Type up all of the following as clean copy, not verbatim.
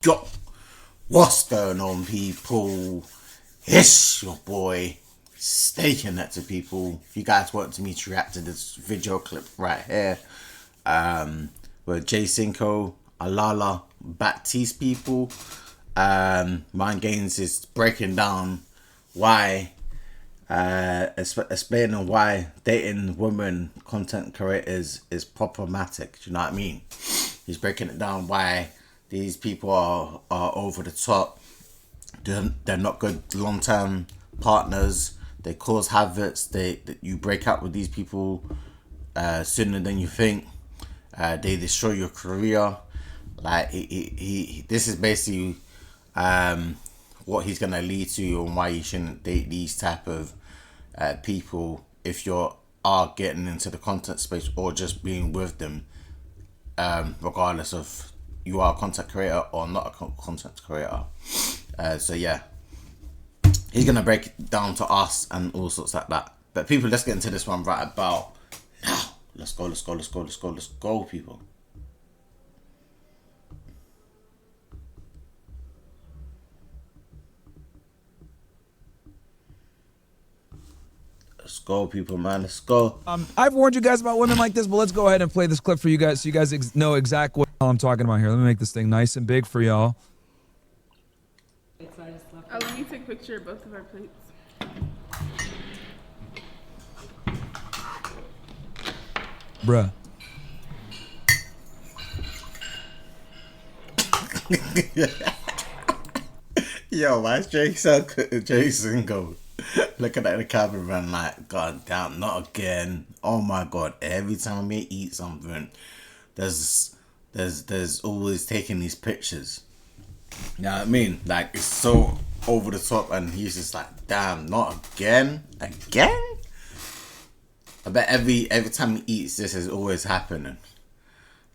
Yo, what's going on, people? It's your boy, Stay Connected, people. If you guys want me to react to this video clip right here, where J Cinco, Alala, Baptiste, people, Mind Gains is breaking down why, explaining why dating women content creators is problematic. Do you know what I mean? He's breaking it down why these people are over the top. They're not good long-term partners. They cause havocs. You break up with these people sooner than you think. They destroy your career. Like this is basically what he's gonna lead to, and why you shouldn't date these type of people if you are getting into the content space or just being with them, regardless of you are a content creator or not a content creator. So yeah, he's gonna break it down to us and all sorts like that. But people, let's get into this one right about now. Let's go, people. Let's go, people, man. Let's go. I've warned you guys about women like this, but let's go ahead and play this clip for you guys so you guys know exactly what I'm talking about here. Let me make this thing nice and big for y'all. Oh, let me take a picture of both of our plates. Bruh. Yo, why is Jason go looking at the cameraman like, God damn, not again. Oh my God, every time we eat something, there's always taking these pictures. You know what I mean? Like, it's so over the top, and he's just like, damn, not again? Again? I bet every time he eats, this is always happening.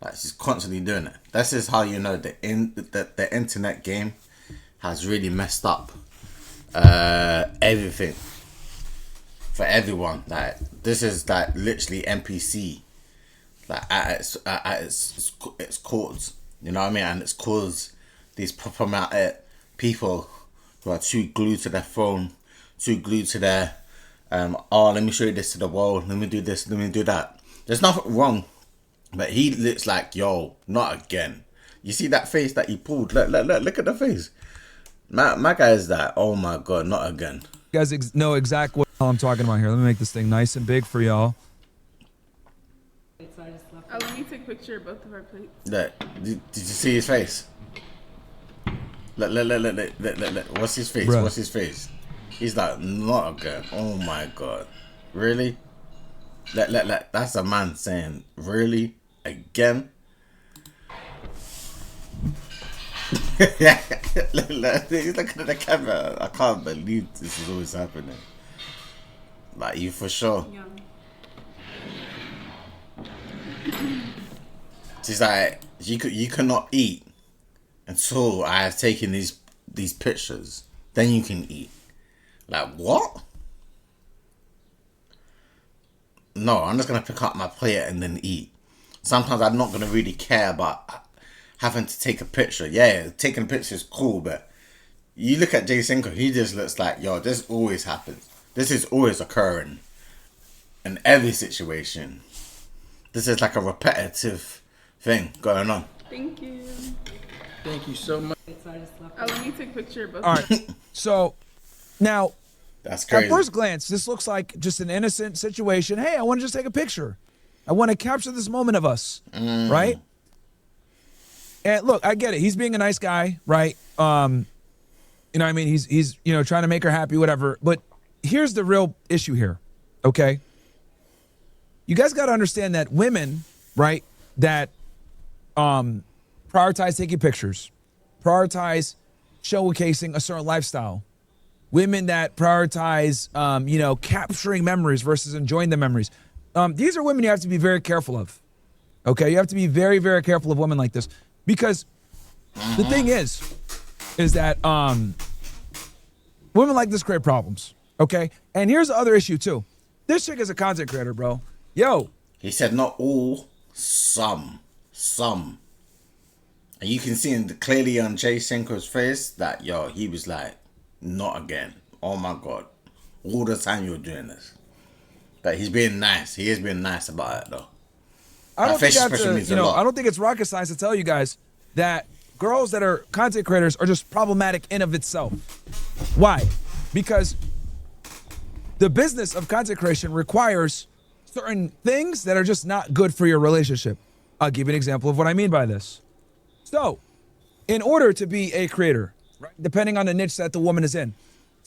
Like, she's constantly doing it. This is how you know the internet game has really messed up everything for everyone. Like, this is like literally NPC, like at its cause. You know what I mean? And it's caused these problematic people who are too glued to their phone, too glued to their oh, let me show you this to the world, let me do this, let me do that. There's nothing wrong, but he looks like, yo, not again. You see that face that he pulled? Look at the face. My guy is like, oh my God, not again. You guys know exactly what I'm talking about here. Let me make this thing nice and big for y'all. Oh, let me take a picture of both of our plates. Look, did you see his face? Look. What's his face? Bruh. What's his face? He's like, not again. Oh my God. Really? That's a man saying, really? Again? Look at the camera. I can't believe this is always happening. Like, you for sure. Yeah. She's like, you cannot eat until I have taken these pictures. Then you can eat. Like, what? No, I'm just gonna pick up my plate and then eat. Sometimes I'm not gonna really care about having to take a picture. Yeah, taking a picture is cool, but you look at Jay Cinco, he just looks like, yo, this always happens. This is always occurring in every situation. This is like a repetitive thing going on. Thank you. Thank you so much. Oh, let me take a picture of both. All right. So now, That's crazy. at first glance, this looks like just an innocent situation. Hey, I want to just take a picture. I want to capture this moment of us, right? And look, I get it. He's being a nice guy, right? You know what I mean? He's trying to make her happy, whatever. But here's the real issue here, okay? You guys got to understand that women, right, that prioritize taking pictures, prioritize showcasing a certain lifestyle, women that prioritize, capturing memories versus enjoying the memories. These are women you have to be very careful of, okay? You have to be very, very careful of women like this, because the thing is that women like this create problems, okay? And here's the other issue too. This chick is a content creator, bro. Yo. He said not all, some. And you can see clearly on Jay Cinco's face that, yo, he was like, not again. Oh my God. All the time you're doing this. But he's being nice. He is being nice about it, though. I don't think facial that's expression means a lot. I don't think it's rocket science to tell you guys that girls that are content creators are just problematic in of itself. Why? Because the business of content creation requires certain things that are just not good for your relationship. I'll give you an example of what I mean by this. So, in order to be a creator, right, depending on the niche that the woman is in,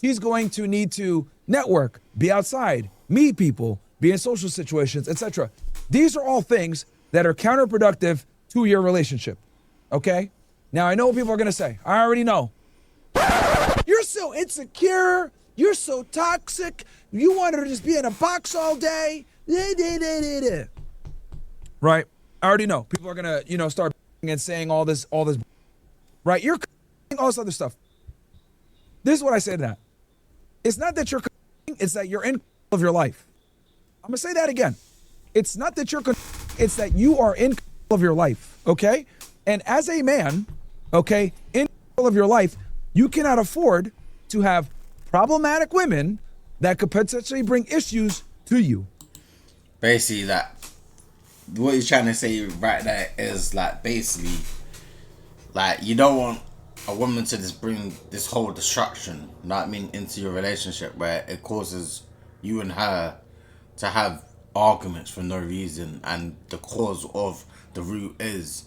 she's going to need to network, be outside, meet people, be in social situations, etc. These are all things that are counterproductive to your relationship. Okay? Now, I know what people are going to say. I already know. You're so insecure. You're so toxic. You want her to just be in a box all day. Right? I already know. People are going to, start and saying all this, right? You're all this other stuff. This is what I say to that. It's not that you're, it's that you're in of your life. I'm going to say that again. It's not that you're, it's that you are in of your life, okay? And as a man, okay, in of your life, you cannot afford to have problematic women that could potentially bring issues to you. Basically, that what he's trying to say right there is like basically, like you don't want a woman to just bring this whole destruction, you know what I mean, into your relationship where it causes you and her to have arguments for no reason, and the cause of the root is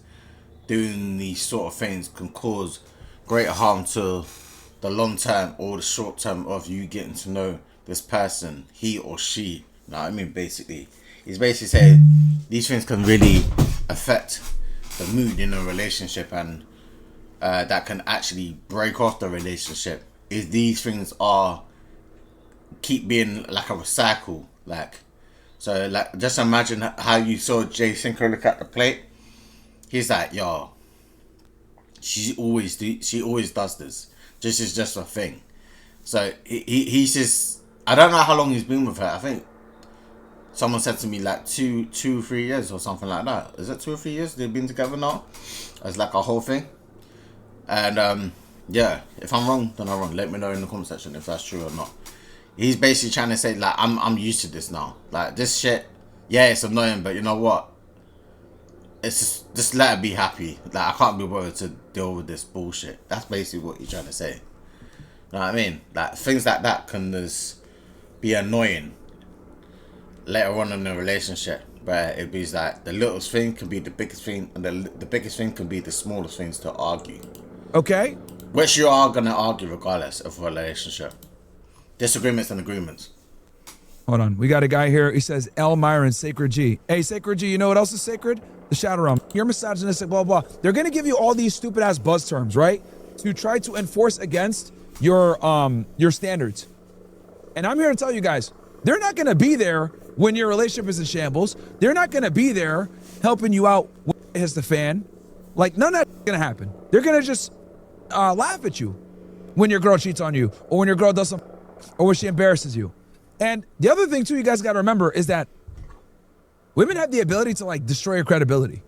doing these sort of things can cause greater harm to the long term or the short term of you getting to know this person, he or she. You know what I mean? Basically, he's basically saying these things can really affect the mood in a relationship, and that can actually break off the relationship if these things are keep being like a recycle. Like, so like just imagine how you saw Jay Cinco look at the plate. He's like, yo, she always does this. This is just a thing. So he's just, I don't know how long he's been with her. I think someone said to me like 2-3 years or something like that. Is it 2 or 3 years they've been together now? It's like a whole thing. And yeah, if I'm wrong, then I'm wrong. Let me know in the comment section if that's true or not. He's basically trying to say like I'm used to this now. Like this shit, yeah, it's annoying, but you know what? It's just let her be happy. Like I can't be bothered to deal with this bullshit. That's basically what he's trying to say. You know what I mean? Like things like that can just be annoying later on in the relationship, but it be like the littlest thing can be the biggest thing, and the biggest thing can be the smallest things to argue. Okay. Which you are gonna argue regardless of a relationship. Disagreements and agreements. Hold on. We got a guy here. He says, L. Myron, Sacred G. Hey, Sacred G, you know what else is sacred? The Shadow Realm. You're misogynistic, blah, blah. They're going to give you all these stupid-ass buzz terms, right? To try to enforce against your standards. And I'm here to tell you guys, they're not going to be there when your relationship is in shambles. They're not going to be there helping you out when it hits the fan. Like, none of that's going to happen. They're going to just laugh at you when your girl cheats on you, or when your girl does something, or when she embarrasses you. And the other thing, too, you guys got to remember is that women have the ability to, like, destroy your credibility,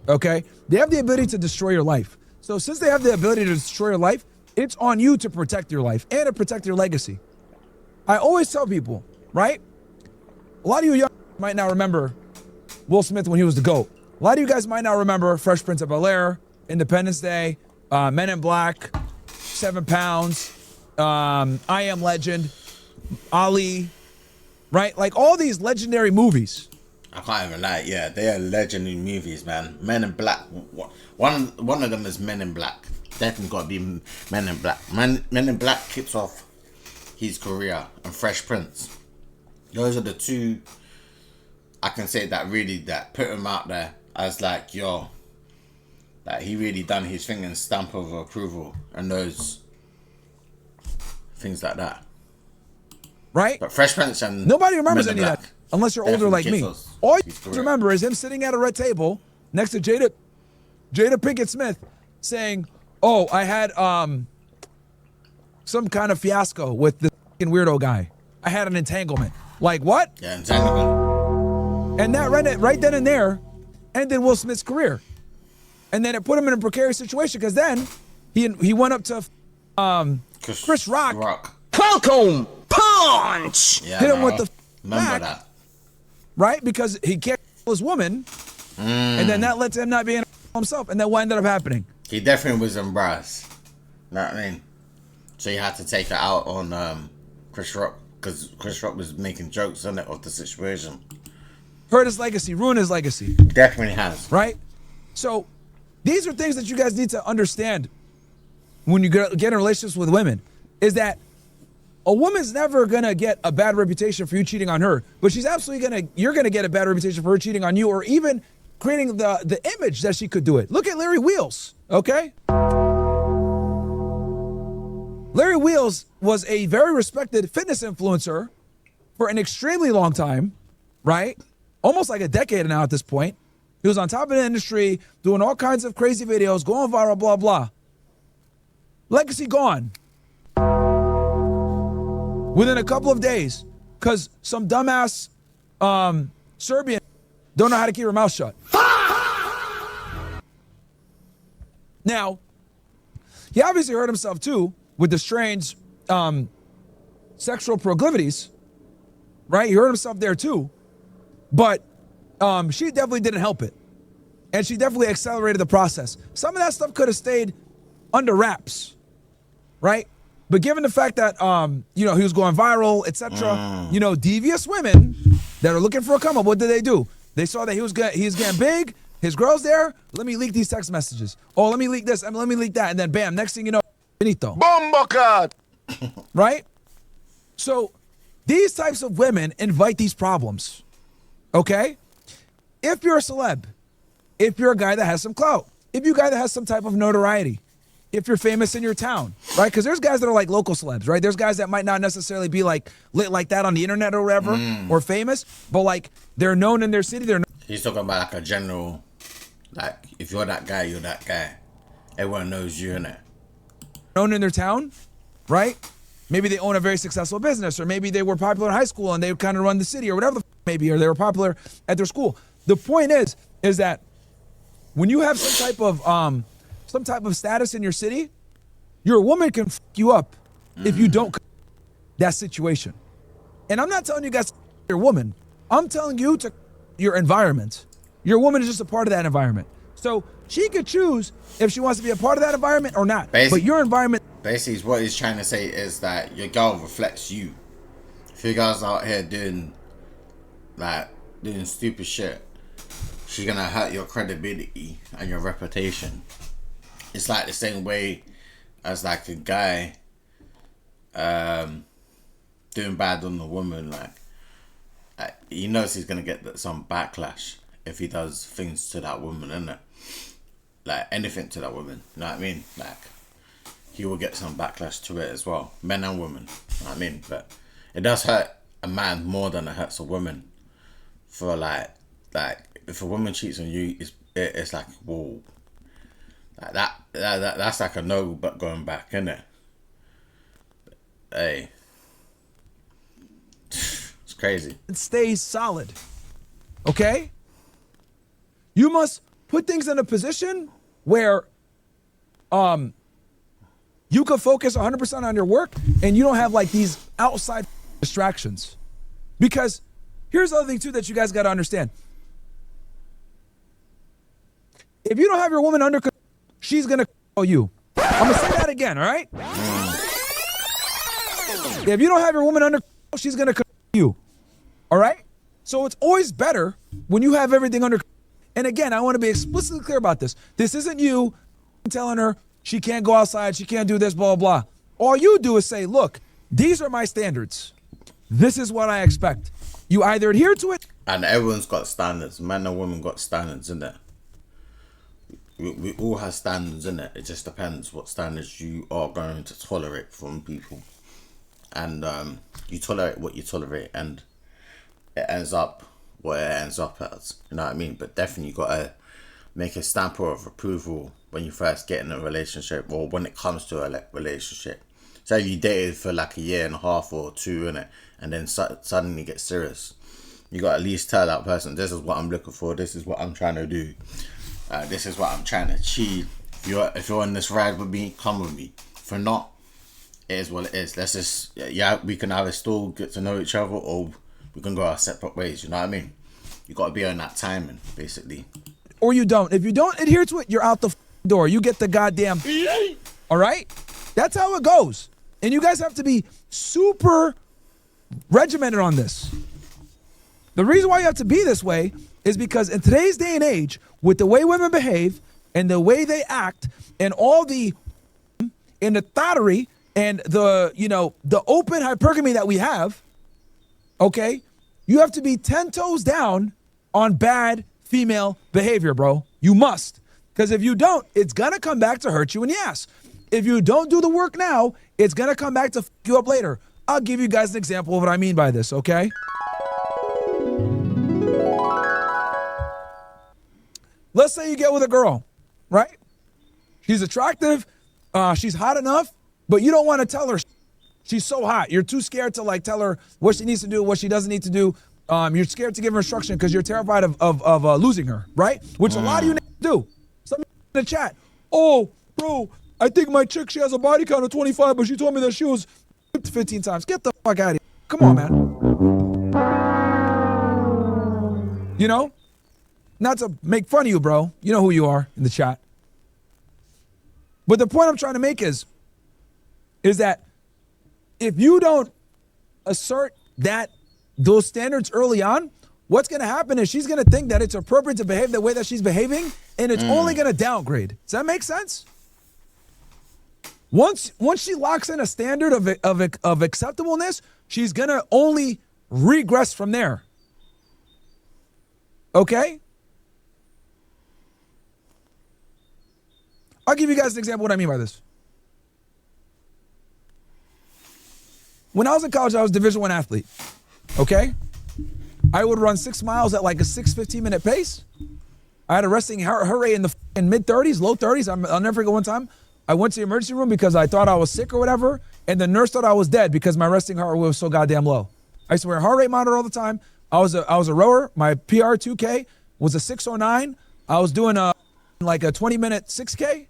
okay? They have the ability to destroy your life. So since they have the ability to destroy your life, it's on you to protect your life and to protect your legacy. I always tell people, right? A lot of you young might not remember Will Smith when he was the GOAT. A lot of you guys might not remember Fresh Prince of Bel-Air, Independence Day, Men in Black, 7 Pounds, I Am Legend, Ali, right? Like all these legendary movies. I can't even lie. Yeah, they are legendary movies, man. Men in Black. One of them is Men in Black. Definitely got to be Men in Black. Men in Black kicks off his career, and Fresh Prince. Those are the two I can say that really that put him out there as like, yo, that he really done his thing and stamp of approval and those things like that. Right? But Fresh Prince and nobody remembers any of Black that unless you're older like me. All you remember is him sitting at a red table next to Jada Pinkett Smith saying, "Oh, I had some kind of fiasco with this fucking weirdo guy. I had an entanglement." Like what? Yeah, entanglement. And that right then and there ended Will Smith's career. And then it put him in a precarious situation because then he went up to Chris Rock. Welcome punch. Yeah, Hit him with the remember back, that. right? Because he can't kill his woman, and then that led to him not being himself. And then what ended up happening? He definitely was embarrassed. Know what I mean? So he had to take it out on Chris Rock because Chris Rock was making jokes on it of the situation. Hurt his legacy, ruined his legacy. Definitely has. Right? So these are things that you guys need to understand when you get in relationships with women, is that a woman's never gonna get a bad reputation for you cheating on her, but she's absolutely you're gonna get a bad reputation for her cheating on you, or even creating the image that she could do it. Look at Larry Wheels, okay? Larry Wheels was a very respected fitness influencer for an extremely long time, right? Almost like a decade now at this point. He was on top of the industry, doing all kinds of crazy videos, going viral, blah, blah. Legacy gone. Within a couple of days, because some dumbass Serbian don't know how to keep her mouth shut. Now, he obviously hurt himself too with the strange sexual proclivities, right? He hurt himself there too. But she definitely didn't help it. And she definitely accelerated the process. Some of that stuff could have stayed under wraps, right? But given the fact that, he was going viral, etc., devious women that are looking for a come up, what did they do? They saw that he's getting big, his girl's there, let me leak these text messages. Oh, let me leak this, and let me leak that, and then bam, next thing you know, finito. Bombo card. Right? So these types of women invite these problems, okay? If you're a celeb, if you're a guy that has some clout, if you're a guy that has some type of notoriety, if you're famous in your town, right? Because there's guys that are like local celebs, right? There's guys that might not necessarily be like lit like that on the internet or whatever, or famous, but like they're known in their city. He's talking about like a general, like if you're that guy, you're that guy. Everyone knows you, innit? Known in their town, right? Maybe they own a very successful business, or maybe they were popular in high school and they kind of run the city or whatever the maybe, or they were popular at their school. The point is that when you have some type of status in your city, your woman can f you up if you don't that situation. And I'm not telling you guys your woman. I'm telling you to your environment. Your woman is just a part of that environment. So she could choose if she wants to be a part of that environment or not. But your environment... Basically, what he's trying to say is that your girl reflects you. If your girl's out here doing stupid shit, she's gonna hurt your credibility and your reputation. It's like the same way as like a guy doing bad on the woman. Like he knows he's gonna get some backlash if he does things to that woman, innit? Like anything to that woman, you know what I mean? Like he will get some backlash to it as well, men and women, you know what I mean? But it does hurt a man more than it hurts a woman. For like if a woman cheats on you, it's like whoa. Like that's like a no, but going back, innit? Hey, it's crazy. It stays solid, okay? You must put things in a position where you can focus 100% on your work and you don't have like these outside distractions. Because here's the other thing too that you guys got to understand. If you don't have your woman under control, she's going to control you. I'm going to say that again, all right? If you don't have your woman under control, she's going to control you. All right? So it's always better when you have everything under control. And again, I want to be explicitly clear about this. This isn't you telling her she can't go outside, she can't do this, blah, blah, blah. All you do is say, look, these are my standards. This is what I expect. You either adhere to it. And everyone's got standards. Man and woman got standards, innit? We all have standards, innit? It just depends what standards you are going to tolerate from people. And you tolerate what you tolerate, and it ends up what it ends up as. You know what I mean? But definitely you got to make a stamp of approval when you first get in a relationship, or when it comes to a relationship. So you dated for like a year and a half or two, innit? And then suddenly get serious. You got to at least tell that person, this is what I'm looking for, this is what I'm trying to do. this is what I'm trying to achieve. If you're on this ride with me, come with me. For not, it is what it is. Let's just, we can either still get to know each other, or we can go our separate ways. You know what I mean? You got to be on that timing, basically. Or you don't. If you don't adhere to it, you're out the door. You get the goddamn. All right? That's how it goes. And you guys have to be super regimented on this. The reason why you have to be this way is because in today's day and age, with the way women behave and the way they act and all the and the thottery and the open hypergamy that we have, okay, you have to be 10 toes down on bad female behavior, bro. You must. Because if you don't, it's going to come back to hurt you in the ass. If you don't do the work now, it's going to come back to f you up later. I'll give you guys an example of what I mean by this, okay? Let's say you get with a girl, right? She's attractive, she's hot enough, but you don't want to tell her she's so hot. You're too scared to tell her what she needs to do, what she doesn't need to do. You're scared to give her instruction because you're terrified of losing her, right? Which a lot of you do. Some in the chat, oh, bro, I think my chick, she has a body count of 25, but she told me that she was 15 times. Get the fuck out of here. Come on, man. You know? Not to make fun of you, bro. You know who you are in the chat. But the point I'm trying to make is that if you don't assert those standards early on, what's going to happen is she's going to think that it's appropriate to behave the way that she's behaving, and it's only going to downgrade. Does that make sense? Once she locks in a standard of acceptableness, she's going to only regress from there. Okay? I'll give you guys an example of what I mean by this. When I was in college, I was a Division I athlete. Okay? I would run 6 miles at a 15-minute pace. I had a resting heart rate in mid-30s, low 30s. I'll never forget one time. I went to the emergency room because I thought I was sick or whatever, and the nurse thought I was dead because my resting heart rate was so goddamn low. I used to wear a heart rate monitor all the time. I was a rower. My PR 2K was a 6:09. I was doing a 20-minute 6K,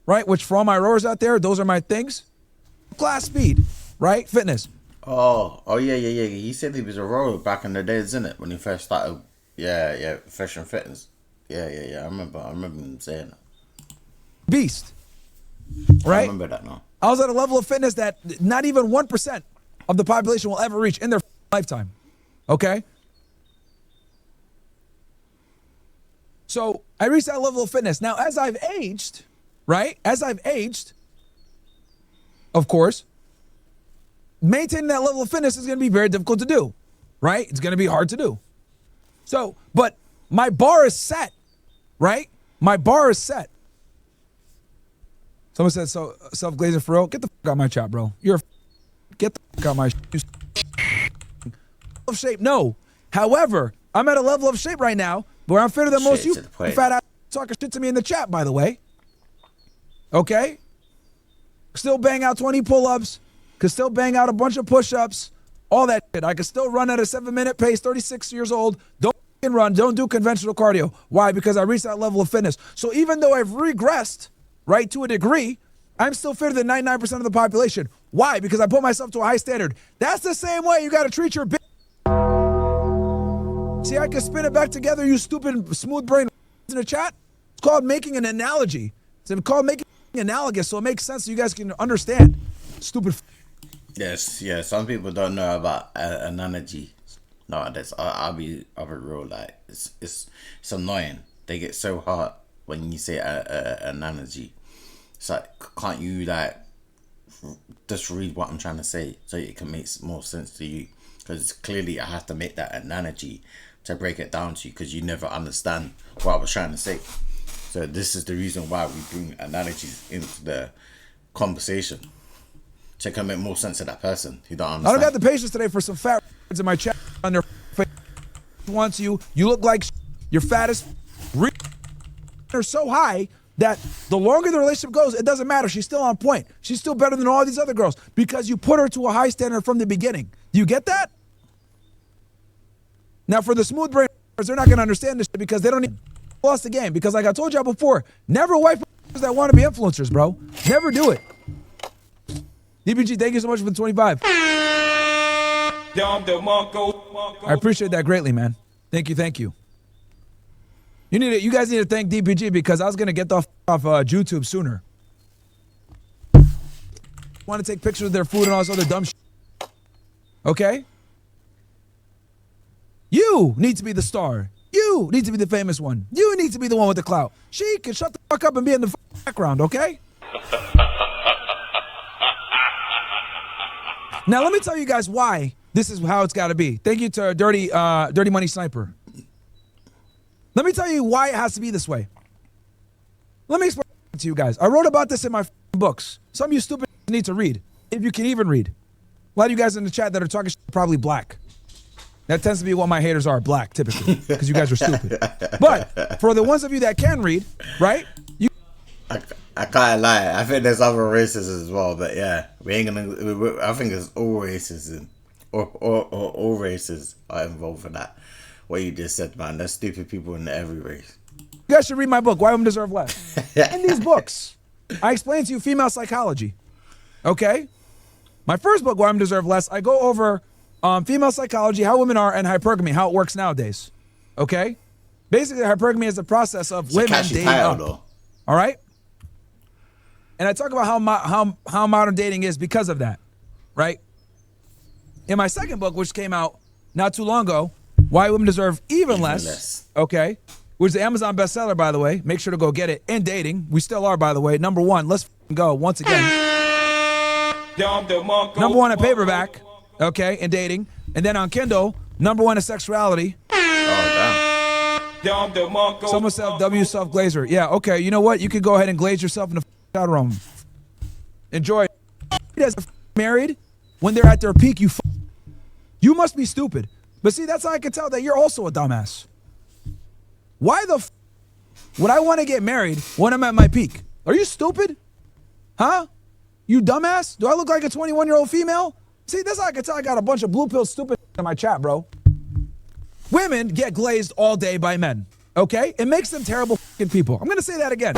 right? Which for all my rowers out there, those are my things. Class speed, right? Fitness. Oh, yeah. He said he was a rower back in the days, isn't it? When he first started, professional fitness. Yeah. I remember him saying that. Beast. Right? I remember that now. I was at a level of fitness that not even 1% of the population will ever reach in their lifetime. Okay? So I reached that level of fitness. Now, as I've aged, right? Of course, maintaining that level of fitness is going to be very difficult to do, right? It's going to be hard to do. So, but my bar is set, right? My bar is set. Someone said, so self-glazing for real? Get the fuck out of my chat, bro. Get the fuck out of my of shape. No. However, I'm at a level of shape right now where I'm fitter than most you fat ass talking shit to me in the chat, by the way. Okay? Still bang out 20 pull-ups. Could still bang out a bunch of push-ups. All that shit. I could still run at a 7-minute pace, 36 years old. Don't run. Don't do conventional cardio. Why? Because I reached that level of fitness. So even though I've regressed, right, to a degree, I'm still fitter than 99% of the population. Why? Because I put myself to a high standard. That's the same way you got to treat your bitch. See, I can spin it back together, you stupid smooth brain in the chat. It's called making an analogy. It's called making analogous, so it makes sense so you guys can understand. Stupid. Yes. Some people don't know about analogy. No, I'll be real. It's annoying. They get so hard when you say analogy. It's can't you just read what I'm trying to say so it can make more sense to you? Because clearly I have to make that analogy to break it down to you because you never understand what I was trying to say. So this is the reason why we bring analogies into the conversation. So it can make more sense to that person who don't understand. I don't got the patience today for some fat in my chat on their face. Wants you look like you're fattest. They're so high that the longer the relationship goes, it doesn't matter. She's still on point. She's still better than all these other girls because you put her to a high standard from the beginning. Do you get that? Now, for the smooth brain, they're not going to understand this because they don't need. lost the game because, like I told y'all before, never wife that want to be influencers, bro. Never do it. DPG, thank you so much for the 25. I appreciate that greatly, man. Thank you, thank you. You guys need to thank DPG because I was gonna get off YouTube sooner. Want to take pictures of their food and all this other dumb shit. Okay? You need to be the star. You need to be the famous one. You need to be the one with the clout. She can shut the fuck up and be in the background, okay? Now let me tell you guys why this is how it's got to be. Thank you to Dirty Money Sniper. Let me tell you why it has to be this way. Let me explain it to you guys. I wrote about this in my books. Some of you stupid need to read, if you can even read. A lot of you guys in the chat that are talking shit are probably black. That tends to be what my haters are, black, typically, because you guys are stupid. But for the ones of you that can read, right? I can't lie. I think there's other races as well, but yeah, we ain't gonna. I think it's all racism, or all races are involved in that. What you just said, man. There's stupid people in every race. You guys should read my book, Why Women Deserve Less. In these books, I explain to you female psychology. Okay? My first book, Why Women Deserve Less, I go over female psychology, how women are, and hypergamy, how it works nowadays. Okay? Basically, hypergamy is the process of women dating up. All right? And I talk about how modern dating is because of that. Right? In my second book, which came out not too long ago, Why Women Deserve Even Less. Okay? Which is the Amazon bestseller, by the way. Make sure to go get it. In dating, we still are, by the way. Number one, let's go once again. Number one in paperback, okay, in dating. And then on Kindle, number one in sexuality. Oh, damn. Someone said W self-glazer. Yeah, okay, you know what? You could go ahead and glaze yourself in the shower room. Enjoy. Married, when they're at their peak, you must be stupid. But see, that's how I can tell that you're also a dumbass. Why the would I want to get married when I'm at my peak? Are you stupid? Huh? You dumbass? Do I look like a 21-year-old female? See, that's how I can tell I got a bunch of blue pill stupid in my chat, bro. Women get glazed all day by men, okay? It makes them terrible fucking people. I'm going to say that again.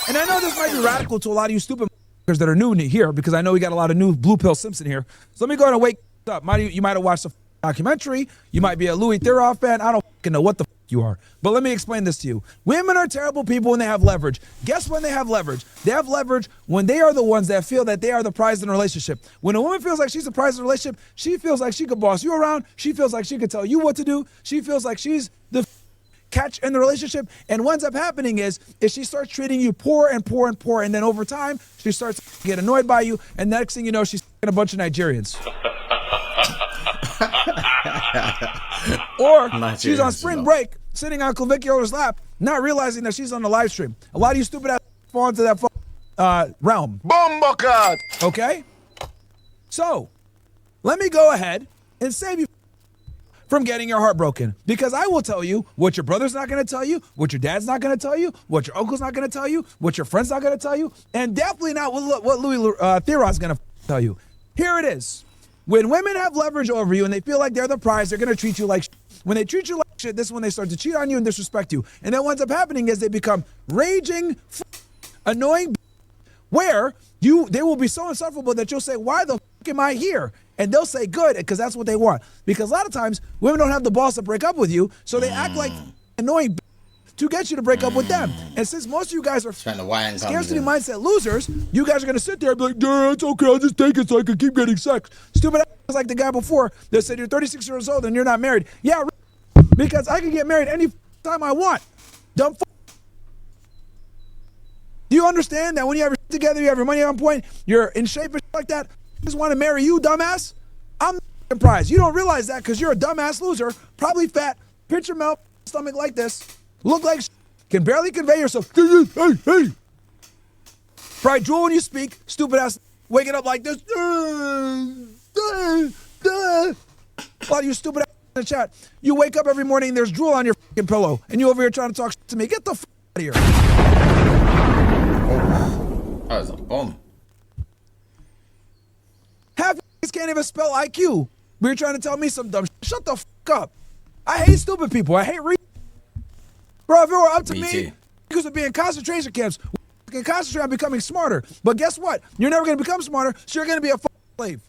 And I know this might be radical to a lot of you stupid that are new here because I know we got a lot of new blue pill Simpson here. So let me go ahead and wake up. You might have watched a documentary. You might be a Louis Theroux fan. I don't fucking know what the you are. But let me explain this to you. Women are terrible people when they have leverage. Guess when they have leverage? They have leverage when they are the ones that feel that they are the prize in a relationship. When a woman feels like she's the prize in a relationship, she feels like she could boss you around. She feels like she could tell you what to do. She feels like she's the catch in the relationship. And what ends up happening is she starts treating you poor and poor and poor. And then over time, she starts to get annoyed by you. And next thing you know, she's a bunch of Nigerians. Or she's on spring break, sitting on Clavicula's lap, not realizing that she's on the live stream. A lot of you stupid ass fall into that realm. Bomba. Okay? So, let me go ahead and save you from getting your heart broken. Because I will tell you what your brother's not going to tell you, what your dad's not going to tell you, what your uncle's not going to tell you, what your friend's not going to tell you, and definitely not what Louis Theroux's going to tell you. Here it is. When women have leverage over you and they feel like they're the prize, they're going to treat you like shit. When they treat you like shit, this is when they start to cheat on you and disrespect you. And then what ends up happening is they become raging, annoying, where they will be so insufferable that you'll say, why the fuck am I here? And they'll say, good, because that's what they want. Because a lot of times, women don't have the balls to break up with you, so they act like annoying to get you to break up with them. And since most of you guys are scarcity mindset losers, you guys are going to sit there and be like, duh, it's okay, I'll just take it so I can keep getting sex. Stupid ass like the guy before that said you're 36 years old and you're not married. Yeah, because I can get married any time I want. Dumb Do you understand that when you have your shit together, you have your money on point, you're in shape and shit like that, I just want to marry you, dumbass? I'm the prize. You don't realize that because you're a dumbass loser, probably fat, picture mouth, stomach like this, look like can barely convey yourself. Hey. Probably drool when you speak, stupid ass, waking up like this. A lot of you stupid ass in the chat. You wake up every morning and there's drool on your fucking pillow, and you over here trying to talk shit to me. Get the fuck out of here. Oh, that was a bomb. Half of you can't even spell IQ. But you're trying to tell me some dumb shit. Shut the fuck up. I hate stupid people. I hate Bro, if it were up to Me me, too. niggas would be in concentration camps. We can concentrate on becoming smarter. But guess what? You're never going to become smarter, so you're going to be a slave.